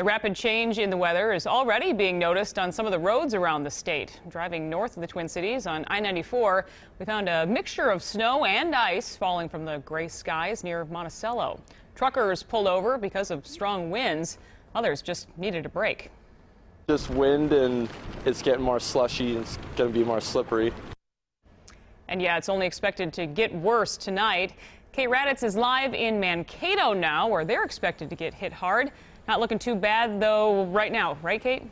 A rapid change in the weather is already being noticed on some of the roads around the state. Driving north of the Twin Cities on I-94, we found a mixture of snow and ice falling from the gray skies near Monticello. Truckers pulled over because of strong winds. Others just needed a break. Just wind, and it's getting more slushy and it's going to be more slippery. And yeah, it's only expected to get worse tonight. Kate Raddatz is live in Mankato now, where they're expected to get hit hard. Not looking too bad, though, right now. Right, Kate?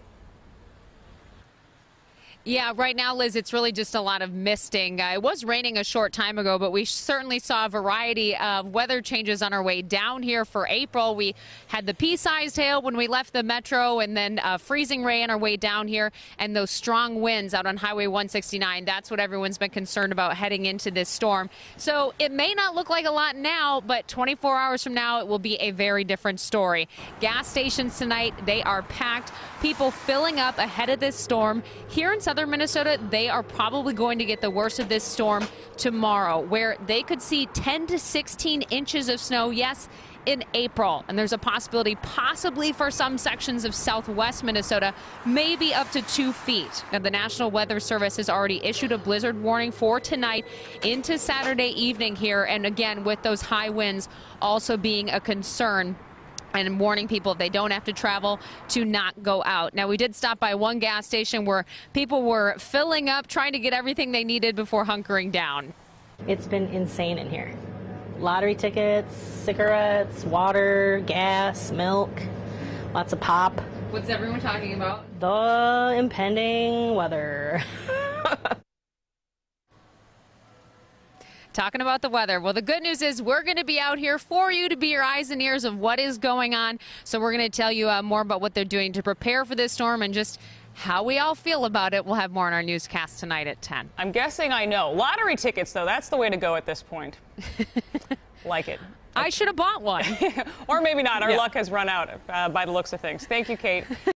Yeah, right now, Liz, it's really just a lot of misting. It was raining a short time ago, but we certainly saw a variety of weather changes on our way down here for April. We had the pea-sized hail when we left the metro, and then freezing rain on our way down here, and those strong winds out on Highway 169. That's what everyone's been concerned about heading into this storm. So it may not look like a lot now, but 24 hours from now, it will be a very different story. Gas stations tonight, they are packed. People filling up ahead of this storm. Here in southern Minnesota, they are probably going to get the worst of this storm tomorrow, where they could see 10 to 16 inches of snow, yes, in April. And there's a possibility, possibly for some sections of southwest Minnesota, maybe up to 2 feet. Now, the National Weather Service has already issued a blizzard warning for tonight into Saturday evening here. And again, with those high winds also being a concern, and warning people if they don't have to travel to not go out. Now, we did stop by one gas station where people were filling up, trying to get everything they needed before hunkering down. It's been insane in here. Lottery tickets, cigarettes, water, gas, milk, lots of pop. What's everyone talking about? The impending weather. Talking about the weather. Well, the good news is we're going to be out here for you to be your eyes and ears of what is going on. So we're going to tell you more about what they're doing to prepare for this storm and just how we all feel about it. We'll have more in our newscast tonight at 10. I'm guessing I know. Lottery tickets, though, that's the way to go at this point. Like it. I should have bought one. Or maybe not. Our luck has run out by the looks of things. Thank you, Kate.